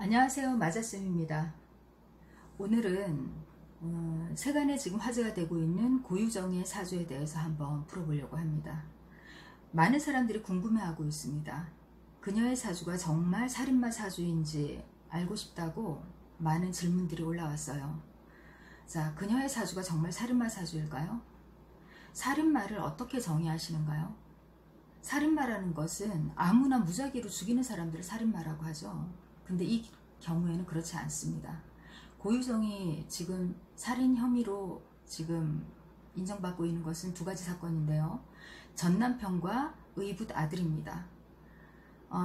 안녕하세요, 마자쌤입니다. 오늘은 세간에 지금 화제가 되고 있는 고유정의 사주에 대해서 한번 풀어보려고 합니다. 많은 사람들이 궁금해하고 있습니다. 그녀의 사주가 정말 살인마 사주인지 알고 싶다고 많은 질문들이 올라왔어요. 자, 그녀의 사주가 정말 살인마 사주일까요? 살인마를 어떻게 정의하시는가요? 살인마라는 것은 아무나 무작위로 죽이는 사람들을 살인마라고 하죠. 근데 이 경우에는 그렇지 않습니다. 고유정이 지금 살인 혐의로 지금 인정받고 있는 것은 두 가지 사건인데요. 전남편과 의붓 아들입니다.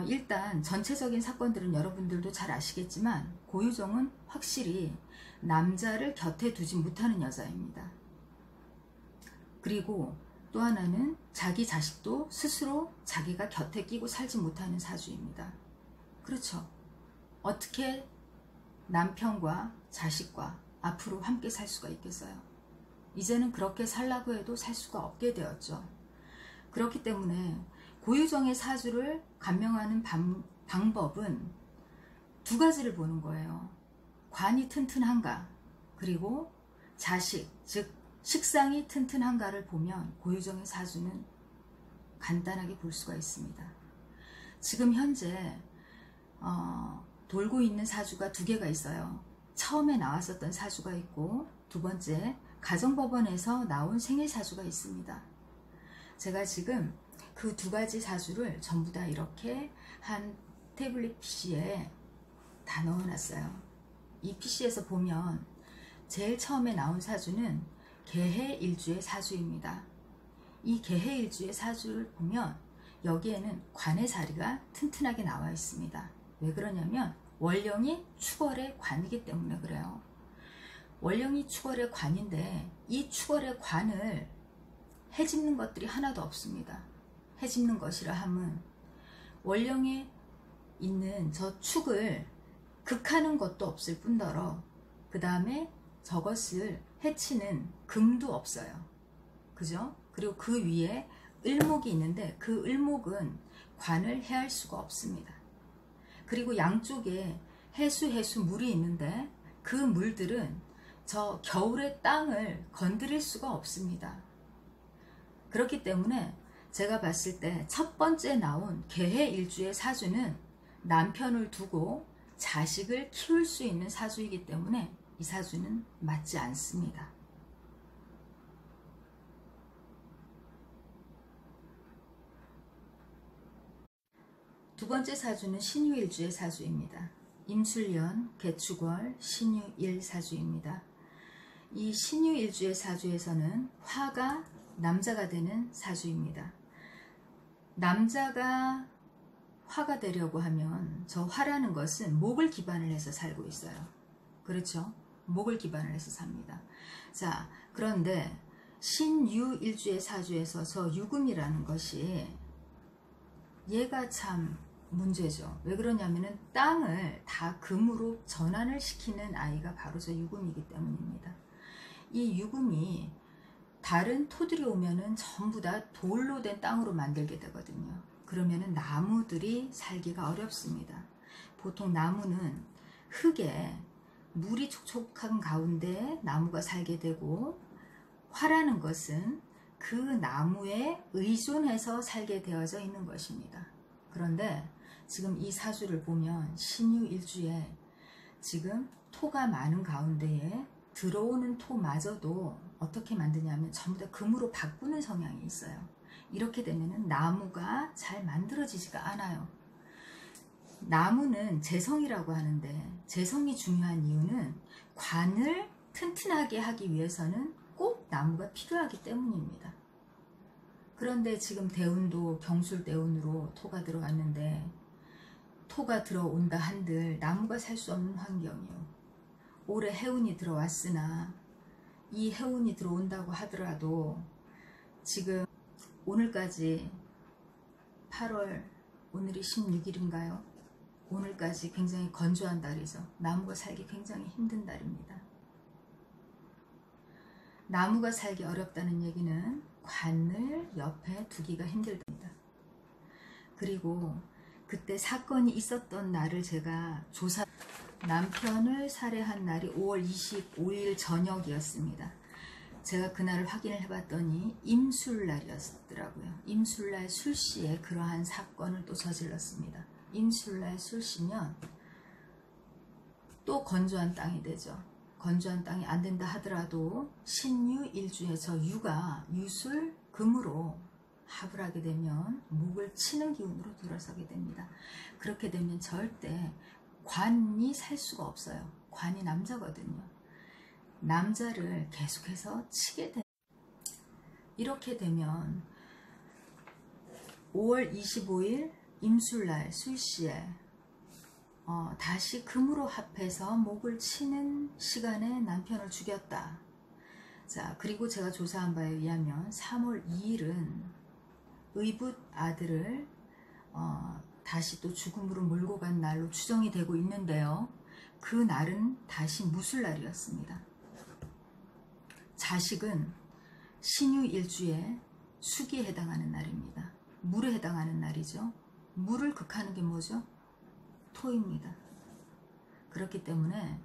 일단 전체적인 사건들은 여러분들도 잘 아시겠지만 고유정은 확실히 남자를 곁에 두지 못하는 여자입니다. 그리고 또 하나는 자기 자식도 스스로 자기가 곁에 끼고 살지 못하는 사주입니다. 그렇죠. 어떻게 남편과 자식과 앞으로 함께 살 수가 있겠어요? 이제는 그렇게 살라고 해도 살 수가 없게 되었죠. 그렇기 때문에 고유정의 사주를 감명하는 방법은 두 가지를 보는 거예요. 관이 튼튼한가, 그리고 자식, 즉 식상이 튼튼한가를 보면 고유정의 사주는 간단하게 볼 수가 있습니다. 지금 현재 돌고 있는 사주가 두 개가 있어요. 처음에 나왔었던 사주가 있고, 두 번째 가정법원에서 나온 생일사주가 있습니다. 제가 지금 그 두 가지 사주를 전부 다 이렇게 한 태블릿 PC에 다 넣어놨어요. 이 PC에서 보면 제일 처음에 나온 사주는 개해일주의 사주입니다. 이 개해일주의 사주를 보면 여기에는 관의 자리가 튼튼하게 나와 있습니다. 왜 그러냐면 월령이 축월의 관이기 때문에 그래요. 월령이 축월의 관인데 이 축월의 관을 해집는 것들이 하나도 없습니다. 해집는 것이라 함은 월령에 있는 저 축을 극하는 것도 없을 뿐더러 그 다음에 저것을 해치는 금도 없어요. 그죠? 그리고 그 위에 을목이 있는데 그 을목은 관을 해할 수가 없습니다. 그리고 양쪽에 해수 물이 있는데 그 물들은 저 겨울의 땅을 건드릴 수가 없습니다. 그렇기 때문에 제가 봤을 때 첫 번째 나온 개해일주의 사주는 남편을 두고 자식을 키울 수 있는 사주이기 때문에 이 사주는 맞지 않습니다. 두 번째 사주는 신유일주의 사주입니다. 임술년, 개축월, 신유일 사주입니다. 이 신유일주의 사주에서는 화가 남자가 되는 사주입니다. 남자가 화가 되려고 하면 저 화라는 것은 목을 기반을 해서 살고 있어요. 그렇죠? 목을 기반을 해서 삽니다. 자, 그런데 신유일주의 사주에서 저 유금이라는 것이 얘가 참 문제죠. 왜 그러냐면은 땅을 다 금으로 전환을 시키는 아이가 바로 저 유금이기 때문입니다. 이 유금이 다른 토들이 오면은 전부 다 돌로 된 땅으로 만들게 되거든요. 그러면은 나무들이 살기가 어렵습니다. 보통 나무는 흙에 물이 촉촉한 가운데 나무가 살게 되고, 화라는 것은 그 나무에 의존해서 살게 되어져 있는 것입니다. 그런데 지금 이 사주를 보면 신유일주에 지금 토가 많은 가운데에 들어오는 토마저도 어떻게 만드냐면 전부 다 금으로 바꾸는 성향이 있어요. 이렇게 되면 나무가 잘 만들어지지가 않아요. 나무는 재성이라고 하는데 재성이 중요한 이유는 관을 튼튼하게 하기 위해서는 꼭 나무가 필요하기 때문입니다. 그런데 지금 대운도 경술대운으로 토가 들어왔는데 토가 들어온다 한들 나무가 살 수 없는 환경이요. 올해 해운이 들어왔으나 이 해운이 들어온다고 하더라도 지금 오늘까지 8월 오늘이 16일인가요? 오늘까지 굉장히 건조한 달이죠. 나무가 살기 굉장히 힘든 달입니다. 나무가 살기 어렵다는 얘기는 관을 옆에 두기가 힘들답니다. 그리고 그때 사건이 있었던 날을 제가 남편을 살해한 날이 5월 25일 저녁이었습니다. 제가 그날을 확인을 해봤더니 임술날이었더라고요. 임술날 술시에 그러한 사건을 또 저질렀습니다. 임술날 술시면 또 건조한 땅이 되죠. 건조한 땅이 안 된다 하더라도 신유 일주에 저 유가 유술 금으로 합을 하게 되면 목을 치는 기운으로 들어서게 됩니다. 그렇게 되면 절대 관이 살 수가 없어요. 관이 남자거든요. 남자를 계속해서 치게 돼. 이렇게 되면 5월 25일 임술날 술시에 다시 금으로 합해서 목을 치는 시간에 남편을 죽였다. 자, 그리고 제가 조사한 바에 의하면 3월 2일은 의붓 아들을 다시 또 죽음으로 몰고 간 날로 추정이 되고 있는데요. 그 날은 다시 무술날이었습니다. 자식은 신유 일주에 수기에 해당하는 날입니다. 물에 해당하는 날이죠. 물을 극하는 게 뭐죠? 토입니다. 그렇기 때문에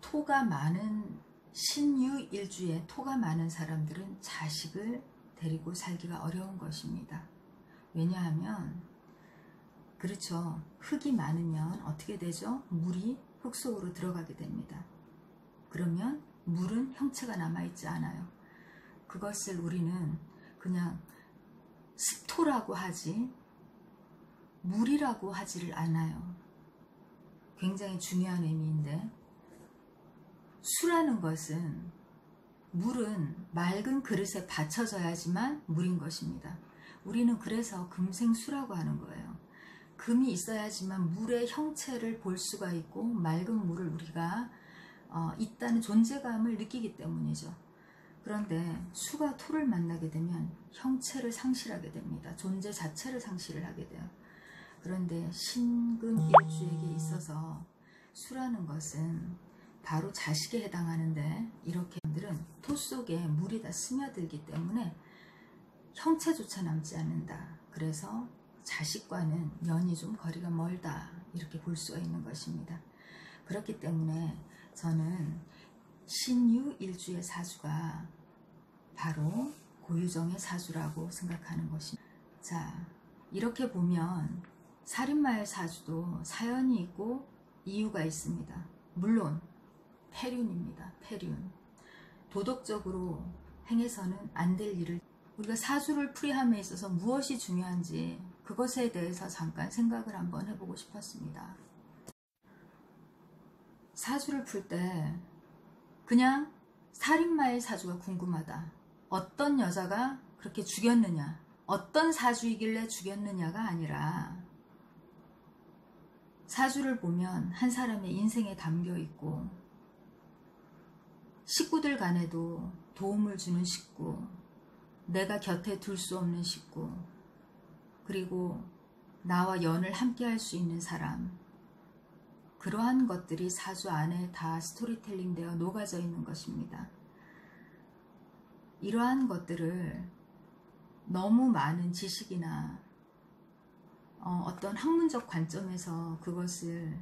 토가 많은 신유 일주에 토가 많은 사람들은 자식을 데리고 살기가 어려운 것입니다. 왜냐하면 그렇죠. 흙이 많으면 어떻게 되죠? 물이 흙 속으로 들어가게 됩니다. 그러면 물은 형체가 남아있지 않아요. 그것을 우리는 그냥 습토라고 하지 물이라고 하지를 않아요. 굉장히 중요한 의미인데, 수라는 것은 물은 맑은 그릇에 받쳐져야지만 물인 것입니다. 우리는 그래서 금생수라고 하는 거예요. 금이 있어야지만 물의 형체를 볼 수가 있고 맑은 물을 우리가 있다는 존재감을 느끼기 때문이죠. 그런데 수가 토를 만나게 되면 형체를 상실하게 됩니다. 존재 자체를 상실을 하게 돼요. 그런데 신금 일주에게 있어서 수라는 것은 바로 자식에 해당하는데, 이렇게 들은 토 속에 물이 다 스며들기 때문에 형체조차 남지 않는다. 그래서 자식과는 연이 좀 거리가 멀다, 이렇게 볼 수가 있는 것입니다. 그렇기 때문에 저는 신유 일주의 사주가 바로 고유정의 사주라고 생각하는 것입니다. 자, 이렇게 보면 살인마의 사주도 사연이 있고 이유가 있습니다. 물론 폐륜입니다. 폐륜. 도덕적으로 행해서는 안 될 일을, 우리가 사주를 풀이함에 있어서 무엇이 중요한지 그것에 대해서 잠깐 생각을 한번 해보고 싶었습니다. 사주를 풀 때 그냥 살인마의 사주가 궁금하다. 어떤 여자가 그렇게 죽였느냐, 어떤 사주이길래 죽였느냐가 아니라, 사주를 보면 한 사람의 인생에 담겨 있고 식구들 간에도 도움을 주는 식구, 내가 곁에 둘 수 없는 식구, 그리고 나와 연을 함께 할 수 있는 사람, 그러한 것들이 사주 안에 다 스토리텔링 되어 녹아져 있는 것입니다. 이러한 것들을 너무 많은 지식이나 어떤 학문적 관점에서 그것을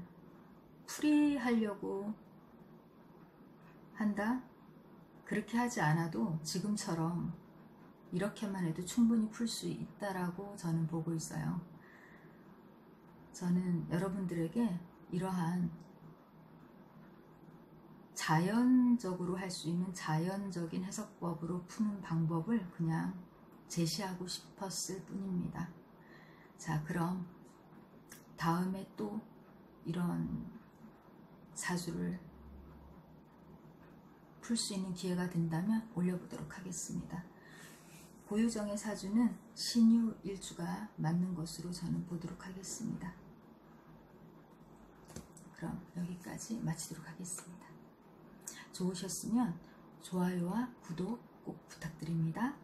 풀이하려고 한다? 그렇게 하지 않아도 지금처럼 이렇게만 해도 충분히 풀 수 있다라고 저는 보고 있어요. 저는 여러분들에게 이러한 자연적으로 할 수 있는 자연적인 해석법으로 푸는 방법을 그냥 제시하고 싶었을 뿐입니다. 자, 그럼 다음에 또 이런 사주를 풀 수 있는 기회가 된다면 올려보도록 하겠습니다. 고유정의 사주는 신유 일주가 맞는 것으로 저는 보도록 하겠습니다. 그럼 여기까지 마치도록 하겠습니다. 좋으셨으면 좋아요와 구독 꼭 부탁드립니다.